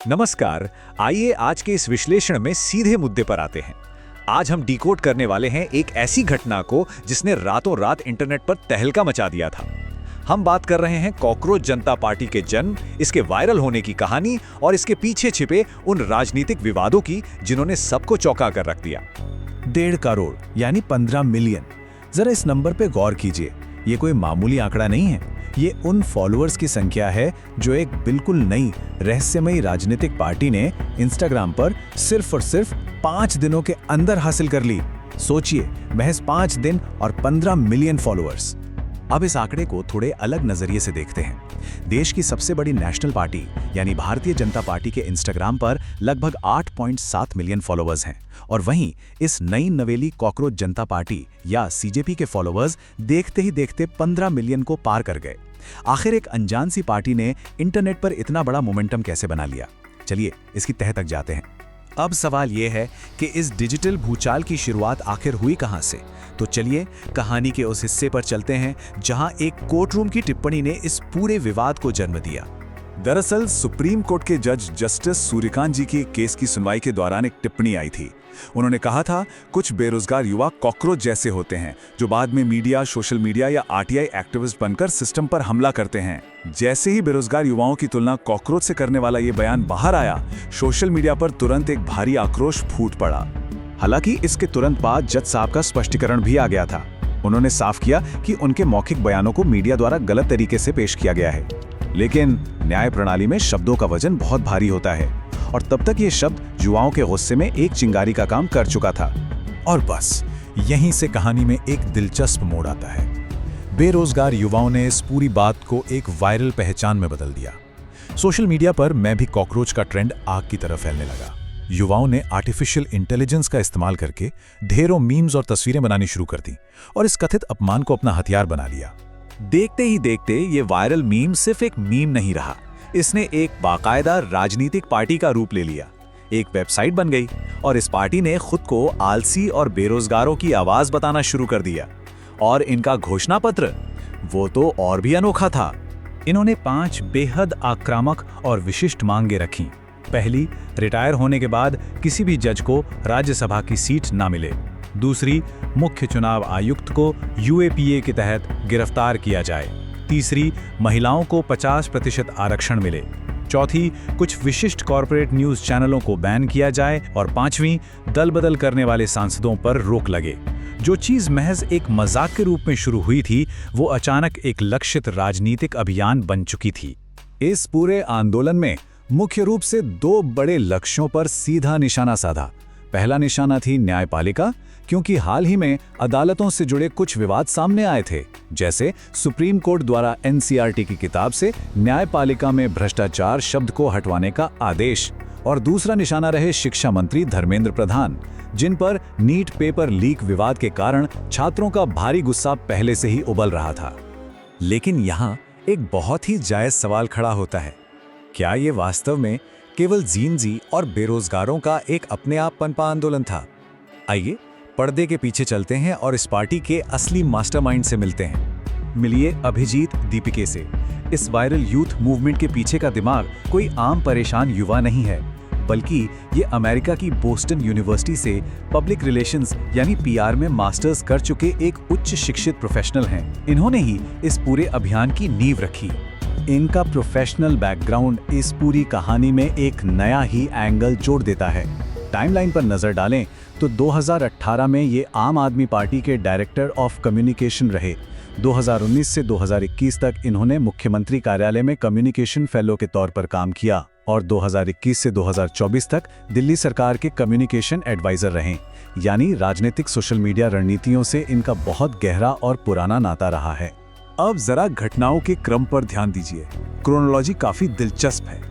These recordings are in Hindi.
नमस्कार। आइए आज के इस विश्लेषण में सीधे मुद्दे पर आते हैं। आज हम डिकोड करने वाले हैं एक ऐसी घटना को जिसने रातों रात इंटरनेट पर तहलका मचा दिया था। हम बात कर रहे हैं कॉकरोच जनता पार्टी के जन्म, इसके वायरल होने की कहानी और इसके पीछे छिपे उन राजनीतिक विवादों की जिन्होंने सबको चौंका कर रख दिया। 1.5 करोड़ यानी 15 मिलियन। जरा इस नंबर पे गौर कीजिए। ये कोई मामूली आंकड़ा नहीं है। ये उन फॉलोअर्स की संख्या है जो एक बिल्कुल नई रहस्यमयी राजनीतिक पार्टी ने इंस्टाग्राम पर सिर्फ और सिर्फ 5 दिनों के अंदर हासिल कर ली। सोचिए, महज 5 दिन और 15 मिलियन फॉलोअर्स। अब इस आंकड़े को थोड़े अलग नजरिए से देखते हैं। देश की सबसे बड़ी नेशनल पार्टी यानी भारतीय जनता पार्टी के इंस्टाग्राम पर लगभग 8.7 मिलियन फॉलोअर्स हैं और वहीं इस नई नवेली कॉकरोच जनता पार्टी या सीजेपी के फॉलोअर्स देखते ही देखते 15 मिलियन को पार कर गए। आखिर एक अनजान सी पार्टी ने इंटरनेट पर इतना बड़ा मोमेंटम कैसे बना लिया? चलिए इसकी तह तक जाते हैं। अब सवाल यह है कि इस डिजिटल भूचाल की शुरुआत आखिर हुई कहां से? तो चलिए कहानी के उस हिस्से पर चलते हैं जहां एक कोर्टरूम की टिप्पणी ने इस पूरे विवाद को जन्म दिया। दरअसल सुप्रीम कोर्ट के जज जस्टिस सूर्यकांत जी की केस की सुनवाई के दौरान एक टिप्पणी आई थी। उन्होंने कहा था, कुछ बेरोजगार युवा कॉकरोच जैसे होते हैं जो बाद में मीडिया, सोशल मीडिया या आरटीआई एक्टिविस्ट बनकर सिस्टम पर हमला करते हैं। जैसे ही बेरोजगार युवाओं की तुलना कॉकरोच से करने वाला ये बयान बाहर आया, सोशल मीडिया पर तुरंत एक भारी आक्रोश फूट पड़ा। हालांकि इसके तुरंत बाद जज साहब का स्पष्टीकरण भी आ गया था। उन्होंने साफ किया कि उनके मौखिक बयानों को मीडिया द्वारा गलत तरीके से पेश किया गया है। लेकिन न्याय प्रणाली में शब्दों का वजन बहुत भारी होता है और तब तक ये शब्द युवाओं के गुस्से में एक चिंगारी का काम कर चुका था। और बस यहीं से कहानी में एक दिलचस्प मोड़ आता है। बेरोजगार युवाओं ने इस पूरी बात को एक वायरल पहचान में बदल दिया। सोशल मीडिया पर मैं भी कॉकरोच का ट्रेंड आग की तरह फैलने लगा। युवाओं ने आर्टिफिशियल इंटेलिजेंस का इस्तेमाल करके ढेरों मीम्स और तस्वीरें बनानी शुरू कर दी और इस कथित अपमान को अपना हथियार बना लिया। देखते ही देखते ये वायरल मीम सिर्फ एक मीम नहीं रहा, इसने एक बाकायदा राजनीतिक पार्टी का रूप ले लिया। एक वेबसाइट बन गई और इस पार्टी ने खुद को आलसी और बेरोजगारों की आवाज बताना शुरू कर दिया। और इनका घोषणा पत्र, वो तो और भी अनोखा था। इन्होंने 5 बेहद आक्रामक और विशिष्ट मांगें रखीं। पहली, रिटायर होने के बाद किसी भी जज को राज्यसभा की सीट ना मिले। दूसरी, मुख्य चुनाव आयुक्त को यूएपीए के तहत गिरफ्तार किया जाए। तीसरी, महिलाओं को 50% आरक्षण मिले। चौथी, कुछ विशिष्ट कॉरपोरेट न्यूज चैनलों को बैन किया जाए। और पांचवीं, दल बदल करने वाले सांसदों पर रोक लगे। जो चीज महज एक मजाक के रूप में शुरू हुई थी, वो अचानक एक लक्षित राजनीतिक अभियान बन चुकी थी। इस पूरे आंदोलन में मुख्य रूप से 2 बड़े लक्ष्यों पर सीधा निशाना साधा। पहला निशाना थी न्यायपालिका, क्योंकि हाल ही में अदालतों से जुड़े कुछ विवाद सामने आए थे, जैसे सुप्रीम कोर्ट द्वारा एनसीईआरटी की किताब से न्यायपालिका में भ्रष्टाचार शब्द को हटवाने का आदेश। और दूसरा निशाना रहे शिक्षा मंत्री धर्मेंद्र प्रधान, जिन पर नीट पेपर लीक विवाद के कारण छात्रों का भारी गुस्सा पहले से ही उबल रहा था। लेकिन यहाँ एक बहुत ही जायज सवाल खड़ा होता है, क्या ये वास्तव में केवल जीनजी और बेरोजगारों का एक अपने आप पनपा आंदोलन था? आइए पर्दे के पीछे चलते हैं और इस पार्टी के असली मास्टरमाइंड से मिलते हैं। मिलिए अभिजीत दीपिके से। इस वायरल यूथ मूवमेंट के पीछे का दिमाग कोई आम परेशान युवा नहीं है, बल्कि ये अमेरिका की बोस्टन यूनिवर्सिटी से पब्लिक रिलेशंस यानी पीआर में मास्टर्स कर चुके एक उच्च शिक्षित प्रोफेशनल हैं। इन्होंने ही इस पूरे अभियान की नींव रखी। इनका प्रोफेशनल बैकग्राउंड इस पूरी कहानी में एक नया ही एंगल जोड़ देता है। टाइमलाइन पर नजर डालें तो 2018 में ये आम आदमी पार्टी के डायरेक्टर ऑफ कम्युनिकेशन रहे। 2019 से 2021 तक इन्होंने मुख्यमंत्री कार्यालय में कम्युनिकेशन फेलो के तौर पर काम किया और 2021 से 2024 तक दिल्ली सरकार के कम्युनिकेशन एडवाइजर रहे। यानी राजनीतिक सोशल मीडिया रणनीतियों से इनका बहुत गहरा और पुराना नाता रहा है। अब जरा घटनाओं के क्रम पर ध्यान दीजिए। क्रोनोलॉजी काफी दिलचस्प है।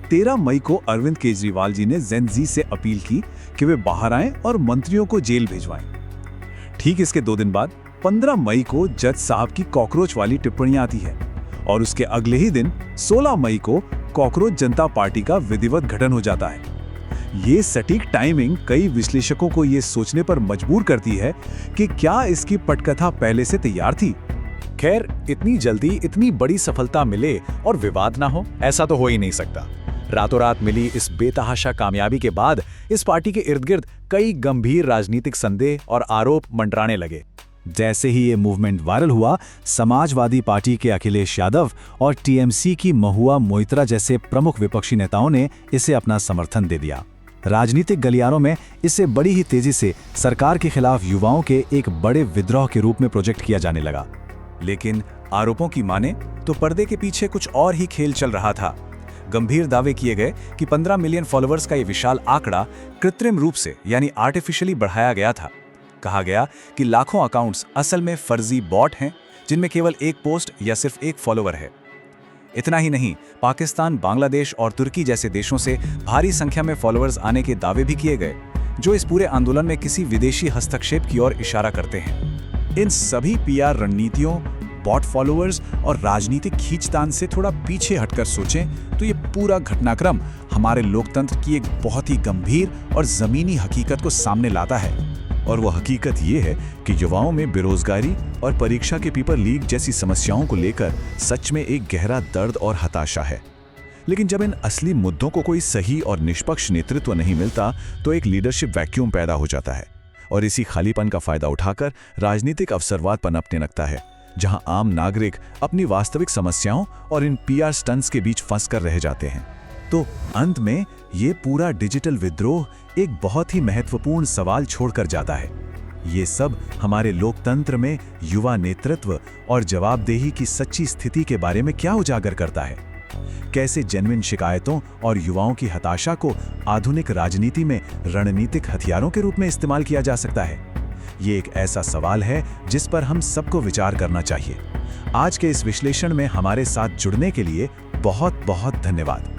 13 मई को अरविंद केजरीवाल जी ने जेन जी से अपील की कि वे बाहर आएं और मंत्रियों को जेल भिजवाएं। ठीक इसके 2 दिन बाद 15 मई को जज साहब की कॉकरोच वाली टिप्पणी आती है और उसके अगले ही दिन 16 मई को कॉकरोच जनता पार्टी का विधिवत गठन हो जाता है। ये सटीक टाइमिंग कई विश्लेषकों को ये सोचने पर मजबूर करती है कि क्या इसकी पटकथा पहले से तैयार थी। खैर, इतनी जल्दी इतनी बड़ी सफलता मिले और विवाद ना हो, ऐसा तो हो ही नहीं सकता। रातों रात मिली इस बेतहाशा कामयाबी के बाद इस पार्टी के इर्द गिर्द कई गंभीर राजनीतिक संदेह और आरोप मंडराने लगे। जैसे ही ये मूवमेंट वायरल हुआ, समाजवादी पार्टी के अखिलेश यादव और टीएमसी की महुआ मोइत्रा जैसे प्रमुख विपक्षी नेताओं ने इसे अपना समर्थन दे दिया। राजनीतिक गलियारों में इसे बड़ी ही तेजी से सरकार के खिलाफ युवाओं के एक बड़े विद्रोह के रूप में प्रोजेक्ट किया जाने लगा। लेकिन आरोपों की माने तो पर्दे के पीछे कुछ और ही खेल चल रहा था। गंभीर दावे किए गए कि 15 मिलियन फॉलोअर्स का ये विशाल आंकड़ा कृत्रिम रूप से यानी आर्टिफिशियली बढ़ाया गया था। कहा गया कि लाखों अकाउंट्स असल में फर्जी बॉट हैं जिनमें केवल एक पोस्ट या सिर्फ एक फॉलोअर है। इतना ही नहीं, पाकिस्तान, बांग्लादेश और तुर्की जैसे देशों से भारी संख्या में फॉलोअर्स आने के दावे भी किए गए, जो इस पूरे आंदोलन में किसी विदेशी हस्तक्षेप की ओर इशारा करते हैं। इन सभी पीआर रणनीतियों, बॉट फॉलोअर्स और राजनीतिक खींचतान से थोड़ा पीछे हटकर सोचें तो ये पूरा घटनाक्रम हमारे लोकतंत्र की एक बहुत ही गंभीर और जमीनी हकीकत को सामने लाता है। और वो हकीकत ये है कि युवाओं में बेरोजगारी और परीक्षा के पेपर लीक जैसी समस्याओं को लेकर सच में एक गहरा दर्द और हताशा है। लेकिन जब इन असली मुद्दों को कोई सही और निष्पक्ष नेतृत्व नहीं मिलता तो एक लीडरशिप वैक्यूम पैदा हो जाता है और इसी खालीपन का फायदा उठाकर राजनीतिक अवसरवाद पनपने लगता है, जहां आम नागरिक अपनी वास्तविक समस्याओं और इन पीआर स्टंट्स के बीच फंसकर रह जाते हैं। तो अंत में ये पूरा डिजिटल विद्रोह एक बहुत ही महत्वपूर्ण सवाल छोड़कर जाता है। ये सब हमारे लोकतंत्र में युवा नेतृत्व और जवाबदेही की सच्ची स्थिति के बारे में क्या उजागर करता है? कैसे जेन्युइन शिकायतों और युवाओं की हताशा को आधुनिक राजनीति में रणनीतिक हथियारों के रूप में इस्तेमाल किया जा सकता है? ये एक ऐसा सवाल है जिस पर हम सबको विचार करना चाहिए। आज के इस विश्लेषण में हमारे साथ जुड़ने के लिए बहुत बहुत धन्यवाद।